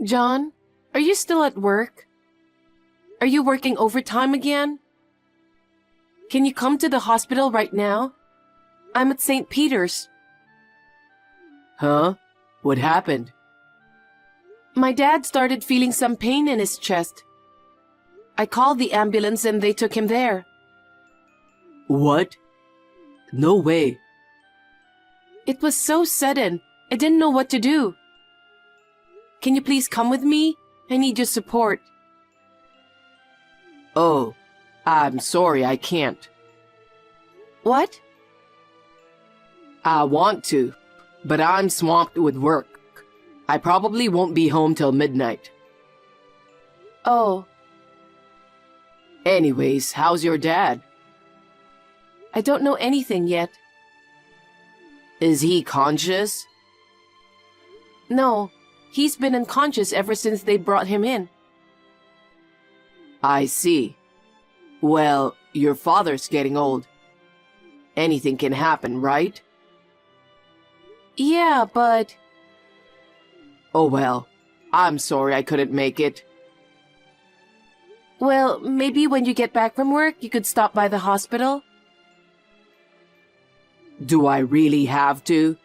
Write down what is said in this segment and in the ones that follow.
John, are you still at work? Are you working overtime again? Can you come to the hospital right now? I'm at St. Peter's. Huh? What happened? My dad started feeling some pain in his chest. I called the ambulance and they took him there. What? No way. It was so sudden, I didn't know what to do. Can you please come with me? I need your support. Oh, I'm sorry, I can't. What? I want to, but I'm swamped with work. I probably won't be home till midnight. Oh, Anyways, how's your dad? I don't know anything yet. Is he conscious? No, he's been unconscious ever since they brought him in. I see. Well, your father's getting old. Anything can happen, right? Yeah, but Oh well, I'm sorry I couldn't make it. well, maybe when you get back from work, you could stop by the hospital. Do I really have to?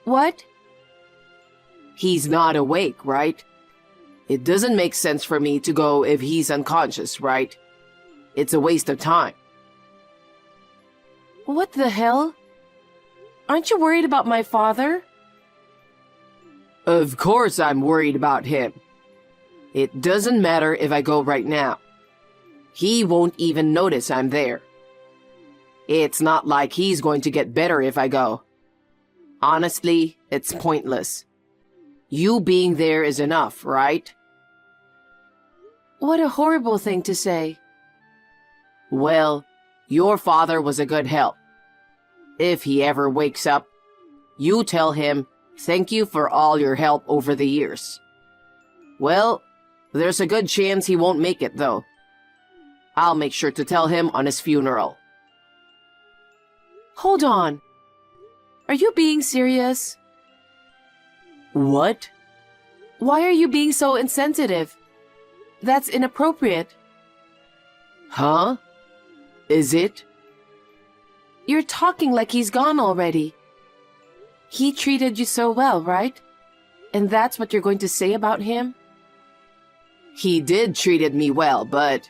What? He's not awake, right? It doesn't make sense for me to go if he's unconscious, right? It's a waste of time. What the hell? Aren't you worried about my father? Of course I'm worried about him. It doesn't matter if I go right now. He won't even notice I'm there. It's not like he's going to get better if I go. Honestly, it's pointless. You being there is enough, right? What a horrible thing to say. Well, your father was a good help. If he ever wakes up, you tell him, thank you for all your help over the years. Well, there's a good chance he won't make it, though. I'll make sure to tell him on his funeral. Hold on. Are you being serious? What? Why are you being so insensitive? That's inappropriate. Huh? Is it? You're talking like he's gone already. He treated you so well, right? And that's what you're going to say about him? He did treated me well, but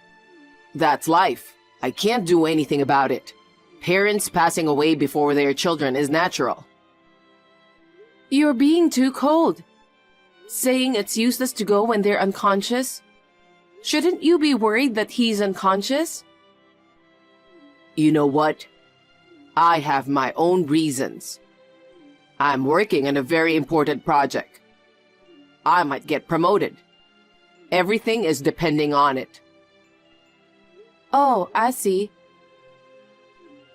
that's life. I can't do anything about it. Parents passing away before their children is natural. You're being too cold. Saying it's useless to go when they're unconscious? Shouldn't you be worried that he's unconscious? You know what? I have my own reasons. I'm working on a very important project. I might get promoted. Everything is depending on it. Oh, I see.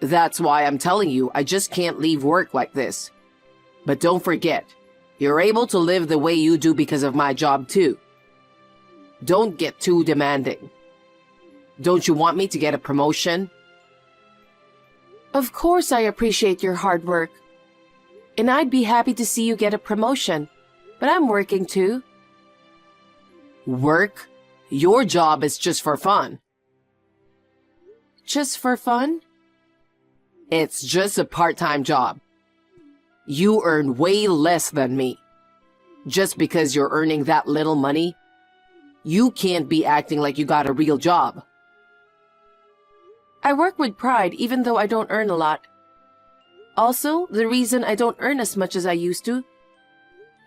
That's why I'm telling you I just can't leave work like this. But don't forget, you're able to live the way you do because of my job too. Don't get too demanding. Don't you want me to get a promotion? Of course I appreciate your hard work. And I'd be happy to see you get a promotion. But I'm working too. Work? Your job is just for fun. Just for fun? It's just a part-time job. You earn way less than me. Just because you're earning that little money, you can't be acting like you got a real job. I work with pride even though I don't earn a lot. Also, the reason I don't earn as much as I used to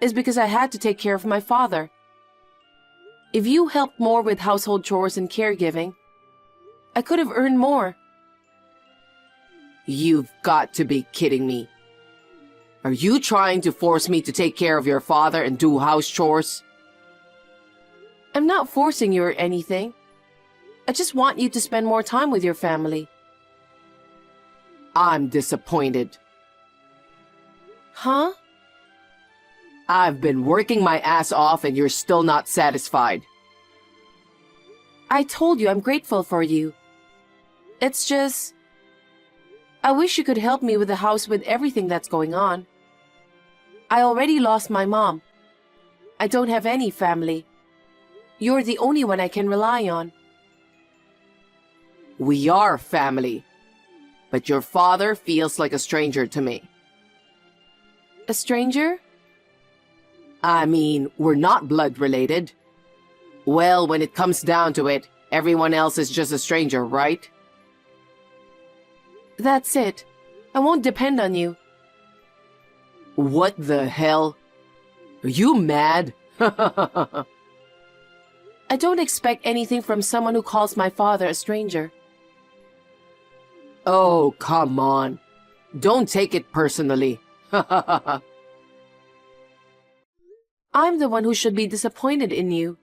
is because I had to take care of my father. If you helped more with household chores and caregiving, I could have earned more. You've got to be kidding me. Are you trying to force me to take care of your father and do house chores? I'm not forcing you or anything. I just want you to spend more time with your family. I'm disappointed. Huh? I've been working my ass off and you're still not satisfied. I told you I'm grateful for you. It's just, I wish you could help me with the house with everything that's going on. I already lost my mom. I don't have any family. You're the only one I can rely on. We are family, but your father feels like a stranger to me. A stranger? I mean, we're not blood related. Well, when it comes down to it, everyone else is just a stranger, right? That's it. I won't depend on you. What the hell? Are you mad? I don't expect anything from someone who calls my father a stranger. Oh, come on. Don't take it personally. I'm the one who should be disappointed in you.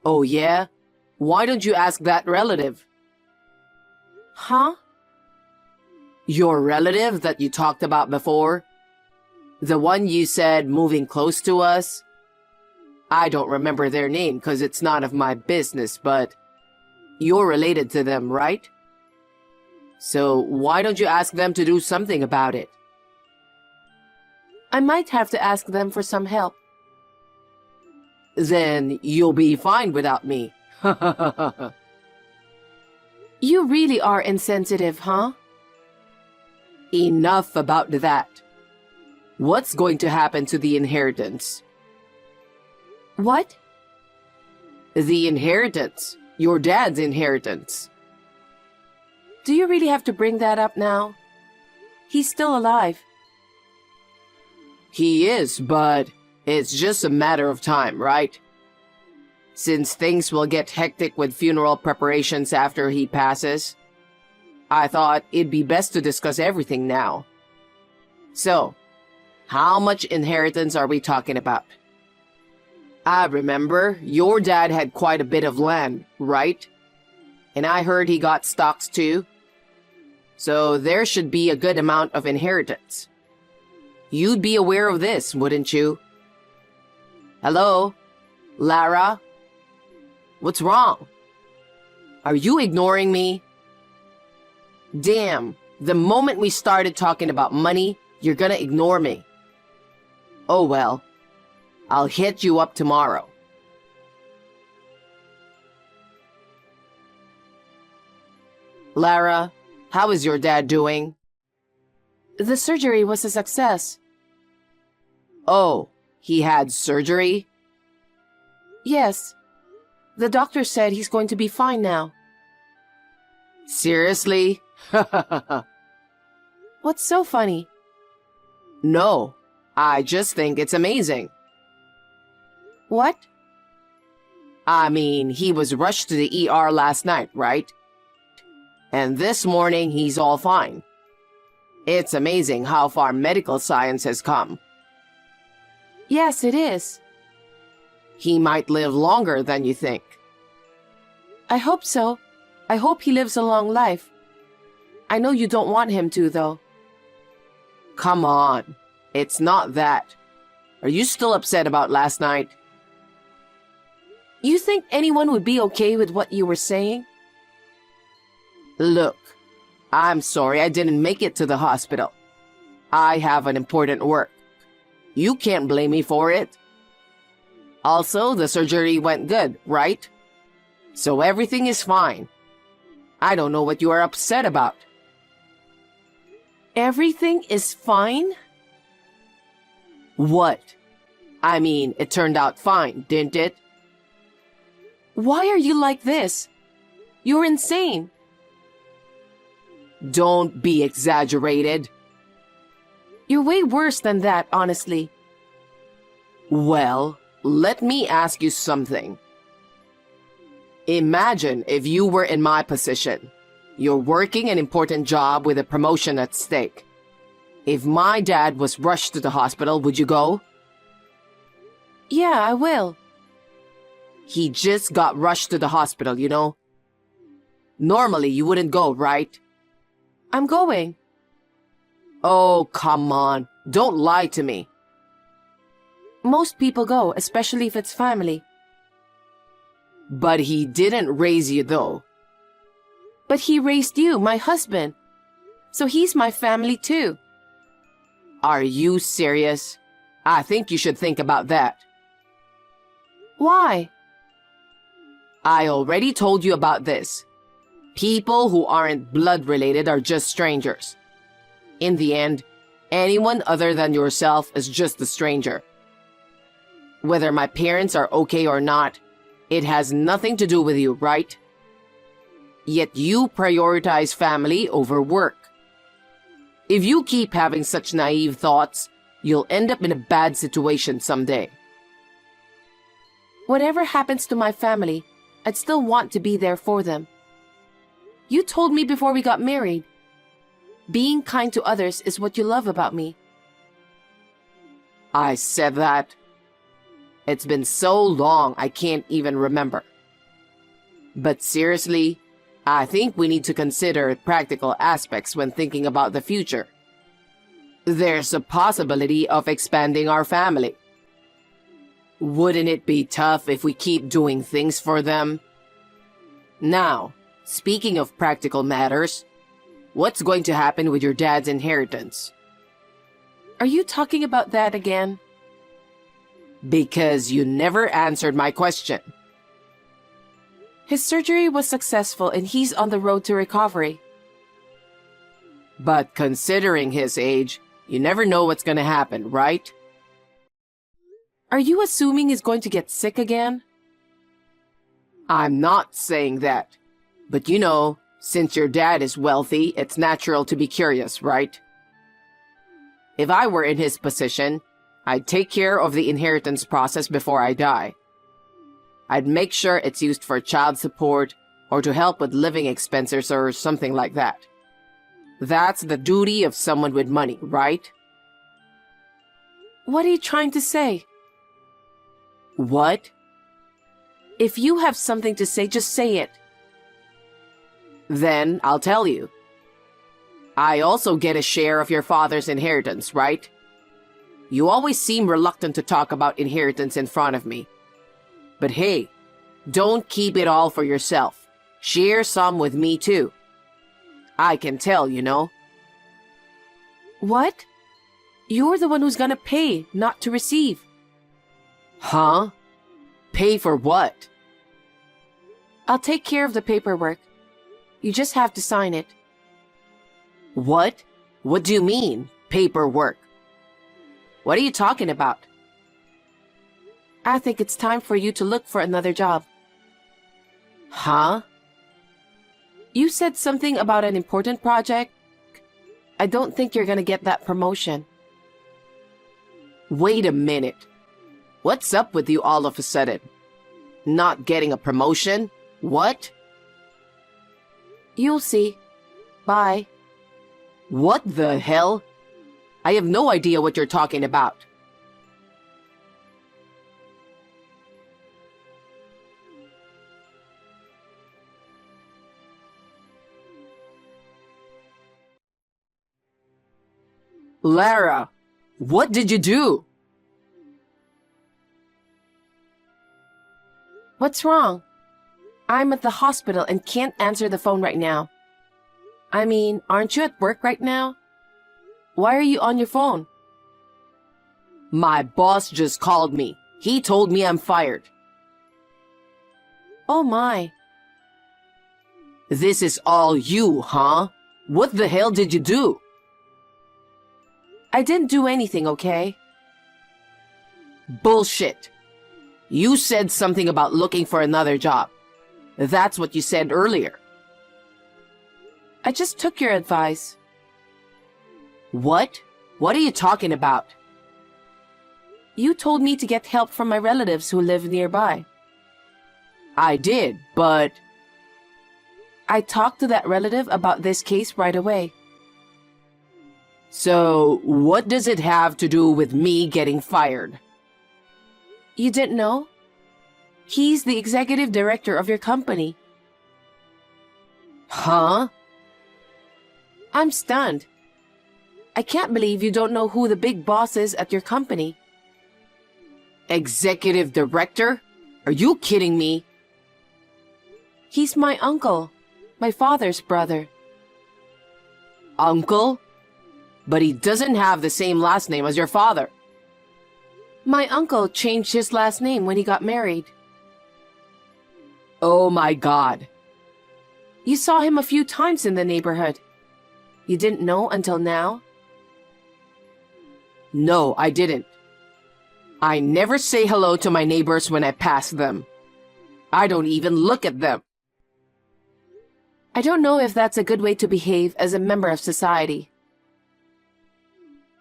Oh, yeah? Why don't you ask that relative? Huh? Your relative that you talked about before? The one you said moving close to us? I don't remember their name because it's none of my business, but you're related to them, right? So why don't you ask them to do something about it? I might have to ask them for some help. Then you'll be fine without me. You really are insensitive, huh? Enough about that. What's going to happen to the inheritance? What? The inheritance. Your dad's inheritance. Do you really have to bring that up now? He's still alive. He is, but it's just a matter of time, right? Since things will get hectic with funeral preparations after he passes, I thought it'd be best to discuss everything now. So, how much inheritance are we talking about? I remember your dad had quite a bit of land, right? And I heard he got stocks too. So there should be a good amount of inheritance. You'd be aware of this, wouldn't you? Hello? Lara? What's wrong? Are you ignoring me? Damn, the moment we started talking about money, you're gonna ignore me. Oh well, I'll hit you up tomorrow. Lara, how is your dad doing? The surgery was a success. Oh, he had surgery? Yes. The doctor said he's going to be fine now. Seriously? What's so funny? No, I just think it's amazing. What? I mean, he was rushed to the ER last night, right? And this morning, he's all fine. It's amazing how far medical science has come. Yes, it is. He might live longer than you think. I hope so. I hope he lives a long life. I know you don't want him to, though. Come on. It's not that. Are you still upset about last night? You think anyone would be okay with what you were saying? Look, I'm sorry I didn't make it to the hospital. I have an important work. You can't blame me for it. Also, the surgery went good, right? So everything is fine. I don't know what you are upset about. Everything is fine? What? I mean, it turned out fine, didn't it? Why are you like this? You're insane. Don't be exaggerated. You're way worse than that, honestly. Well, let me ask you something. Imagine if you were in my position. You're working an important job with a promotion at stake. If my dad was rushed to the hospital, would you go? Yeah, I will. He just got rushed to the hospital, you know? Normally, you wouldn't go, right? I'm going. Oh, come on. Don't lie to me. Most people go, especially if it's family. But he didn't raise you, though. But he raised you, my husband. So he's my family, too. Are you serious? I think you should think about that. Why? I already told you about this. People who aren't blood related are just strangers. In the end, anyone other than yourself is just a stranger. Whether my parents are okay or not, it has nothing to do with you, right? Yet you prioritize family over work. If you keep having such naive thoughts, you'll end up in a bad situation someday. Whatever happens to my family, I'd still want to be there for them. You told me before we got married. Being kind to others is what you love about me. I said that. It's been so long I can't even remember. But seriously, I think we need to consider practical aspects when thinking about the future. There's a possibility of expanding our family. Wouldn't it be tough if we keep doing things for them? Now, speaking of practical matters, what's going to happen with your dad's inheritance? Are you talking about that again? Because you never answered my question. His surgery was successful and he's on the road to recovery. But considering his age, you never know what's going to happen, right? Are you assuming he's going to get sick again? I'm not saying that. But you know, since your dad is wealthy, it's natural to be curious, right? If I were in his position, I'd take care of the inheritance process before I die. I'd make sure it's used for child support or to help with living expenses or something like that. That's the duty of someone with money, right? What are you trying to say? What? If you have something to say, just say it. Then I'll tell you. I also get a share of your father's inheritance, right? You always seem reluctant to talk about inheritance in front of me. But hey, don't keep it all for yourself. Share some with me too. I can tell, you know. What? You're the one who's gonna pay, not to receive. Huh? Pay for what? I'll take care of the paperwork. You just have to sign it. What? What do you mean, paperwork? What are you talking about? I think it's time for you to look for another job. Huh? You said something about an important project. I don't think you're gonna get that promotion. Wait a minute. What's up with you all of a sudden? Not getting a promotion? What? You'll see. Bye. What the hell? I have no idea what you're talking about. Lara, what did you do? What's wrong? I'm at the hospital and can't answer the phone right now. I mean, aren't you at work right now? Why are you on your phone? My boss just called me. He told me I'm fired. Oh my. This is all you, huh? What the hell did you do? I didn't do anything, okay? Bullshit. You said something about looking for another job. That's what you said earlier. I just took your advice. What? What are you talking about? You told me to get help from my relatives who live nearby. I did, but... I talked to that relative about this case right away. So, what does it have to do with me getting fired? You didn't know? He's the executive director of your company. Huh? I'm stunned. I can't believe you don't know who the big boss is at your company. Executive director? Are you kidding me? He's my uncle, my father's brother. Uncle? But he doesn't have the same last name as your father. My uncle changed his last name when he got married. Oh my God. You saw him a few times in the neighborhood. You didn't know until now? No, I didn't. I never say hello to my neighbors when I pass them. I don't even look at them. I don't know if that's a good way to behave as a member of society.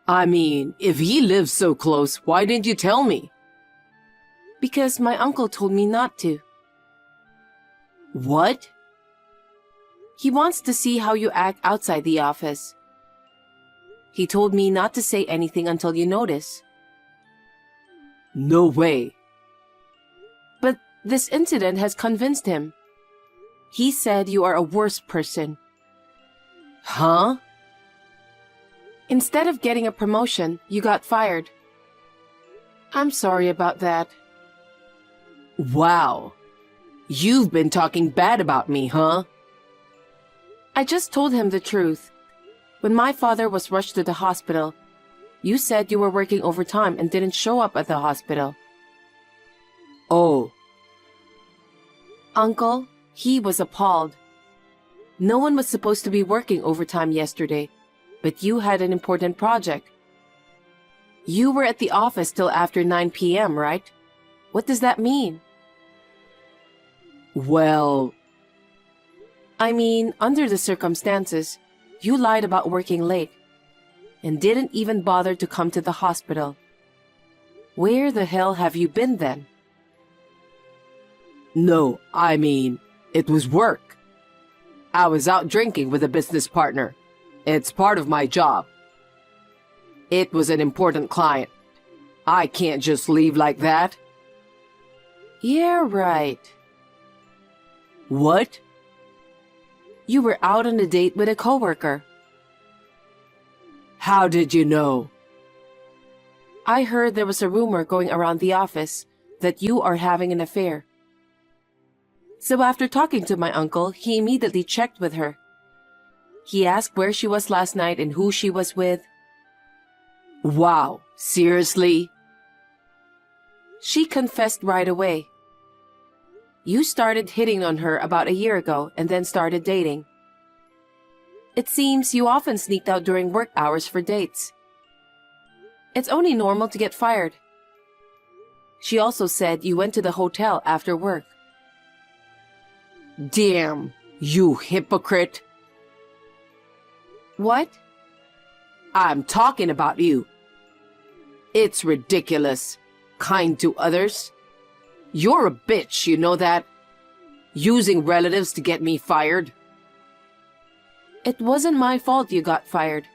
I mean, if he lives so close, why didn't you tell me? Because my uncle told me not to. What? He wants to see how you act outside the office. He told me not to say anything until you notice. No way. But this incident has convinced him. He said you are a worse person. Huh? Instead of getting a promotion, you got fired. I'm sorry about that. Wow. You've been talking bad about me, huh? I just told him the truth. When my father was rushed to the hospital, you said you were working overtime and didn't show up at the hospital. Oh. Uncle, he was appalled. No one was supposed to be working overtime yesterday, but you had an important project. You were at the office till after 9 p.m., right? What does that mean? Well, I mean, under the circumstances, you lied about working late and didn't even bother to come to the hospital. Where the hell have you been then? no, I mean, it was work. I was out drinking with a business partner. It's part of my job. It was an important client. I can't just leave like that. Yeah, right. What? You were out on a date with a coworker. How did you know? I heard there was a rumor going around the office that you are having an affair. So after talking to my uncle, he immediately checked with her. He asked where she was last night and who she was with. Wow, seriously? She confessed right away. You started hitting on her about a year ago and then started dating. It seems you often sneaked out during work hours for dates. It's only normal to get fired. She also said you went to the hotel after work. Damn, you hypocrite. What? I'm talking about you. It's ridiculous. Kind to others. You're a bitch, you know that? Using relatives to get me fired. It wasn't my fault you got fired.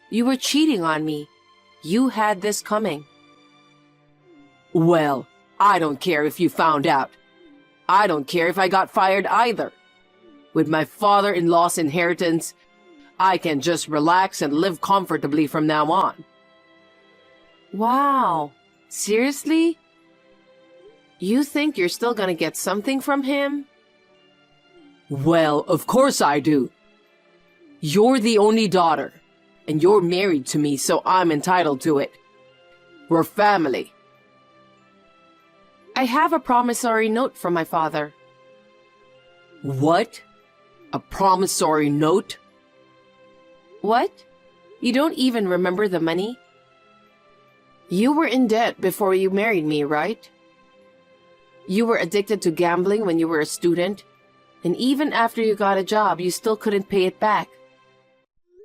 You were cheating on me. You had this coming. Well, I don't care if you found out. I don't care if I got fired either. With my father-in-law's inheritance, I can just relax and live comfortably from now on. Wow. Seriously? You think you're still gonna get something from him? Well, of course I do. You're the only daughter, and you're married to me, so I'm entitled to it. We're family. I have a promissory note from my father. What? A promissory note? What? You don't even remember the money? You were in debt before you married me, right? You were addicted to gambling when you were a student, and even after you got a job, you still couldn't pay it back.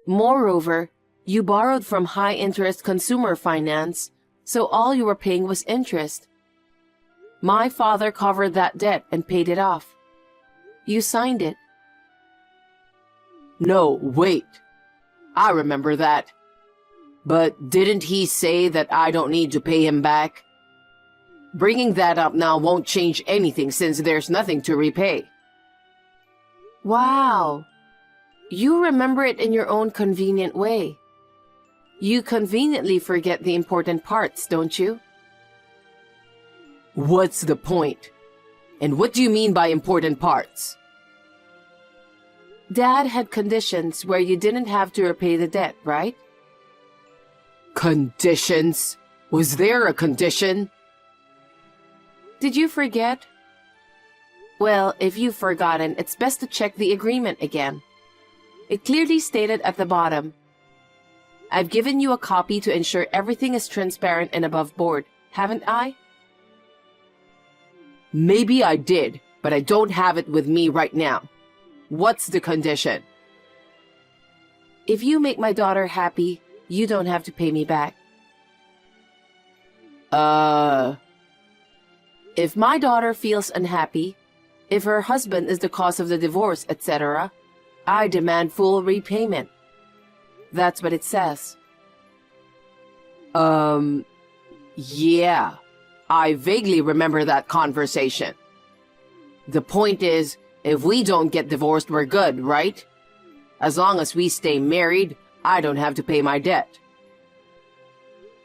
Moreover, you borrowed from high-interest consumer finance, so all you were paying was interest. My father covered that debt and paid it off. You signed it. No, wait. I remember that. But didn't he say that I don't need to pay him back? Bringing that up now won't change anything since there's nothing to repay. Wow. You remember it in your own convenient way. You conveniently forget the important parts, don't you? What's the point? And what do you mean by important parts? Dad had conditions where you didn't have to repay the debt, right? Conditions? Was there a condition? Did you forget? Well, if you've forgotten, it's best to check the agreement again. It clearly stated at the bottom, I've given you a copy to ensure everything is transparent and above board, haven't I? Maybe I did, but I don't have it with me right now. What's the condition? If you make my daughter happy, you don't have to pay me back. If my daughter feels unhappy, if her husband is the cause of the divorce, etc., I demand full repayment. That's what it says. Yeah. I vaguely remember that conversation. The point is, if we don't get divorced, we're good, right? As long as we stay married, I don't have to pay my debt.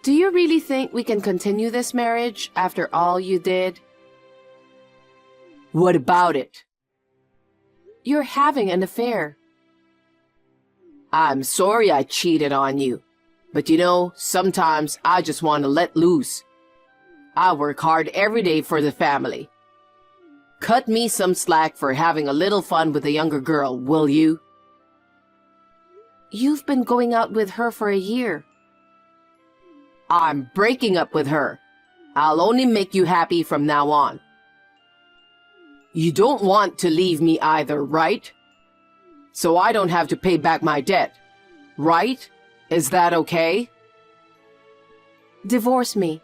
Do you really think we can continue this marriage after all you did? What about it? You're having an affair. I'm sorry I cheated on you. But you know, sometimes I just want to let loose. I work hard every day for the family. Cut me some slack for having a little fun with a younger girl, will you? You've been going out with her for a year. I'm breaking up with her. I'll only make you happy from now on. You don't want to leave me either, right? So I don't have to pay back my debt, right? Is that okay? Divorce me.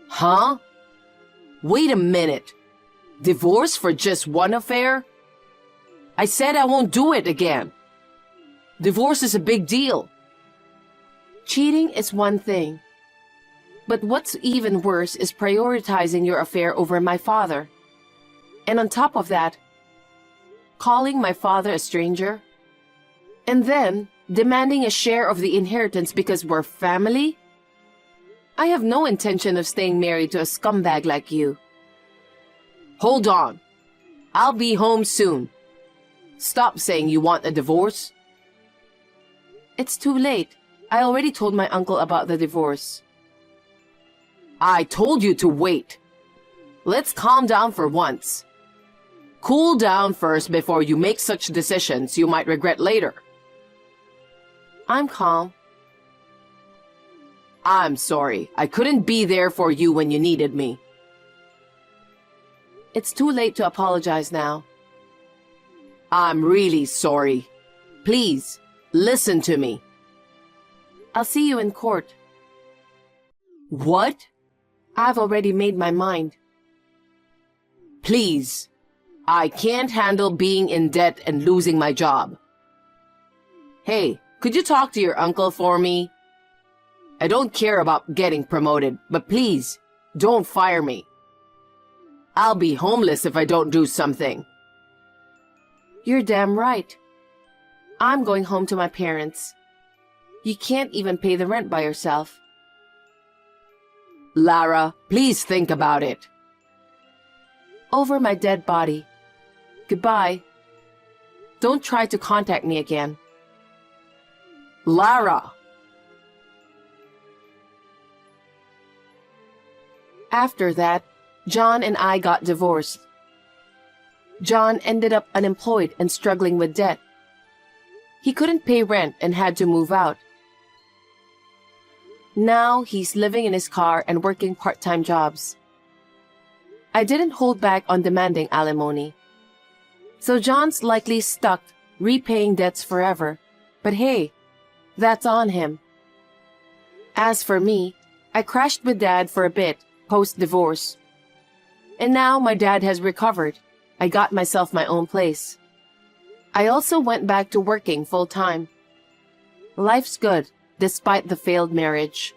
Huh? Wait a minute. Divorce for just one affair? I said I won't do it again. Divorce is a big deal. Cheating is one thing. But what's even worse is prioritizing your affair over my father. And on top of that, calling my father a stranger. And then demanding a share of the inheritance because we're family? I have no intention of staying married to a scumbag like you. Hold on. I'll be home soon. Stop saying you want a divorce. It's too late. I already told my uncle about the divorce. I told you to wait. Let's calm down for once. Cool down first before you make such decisions you might regret later. I'm calm. I'm sorry. I couldn't be there for you when you needed me. It's too late to apologize now. I'm really sorry. Please, listen to me. I'll see you in court. What? I've already made my mind. Please. I can't handle being in debt and losing my job. Hey, could you talk to your uncle for me? I don't care about getting promoted, but please, don't fire me. I'll be homeless if I don't do something. You're damn right. I'm going home to my parents. You can't even pay the rent by yourself. Lara, please think about it. Over my dead body. Goodbye. Don't try to contact me again. Lara! After that, John and I got divorced. John ended up unemployed and struggling with debt. He couldn't pay rent and had to move out. Now he's living in his car and working part-time jobs. I didn't hold back on demanding alimony. So John's likely stuck repaying debts forever. But hey, that's on him. As for me, I crashed with Dad for a bit post-divorce. And now my dad has recovered. I got myself my own place. I also went back to working full-time. Life's good, despite the failed marriage.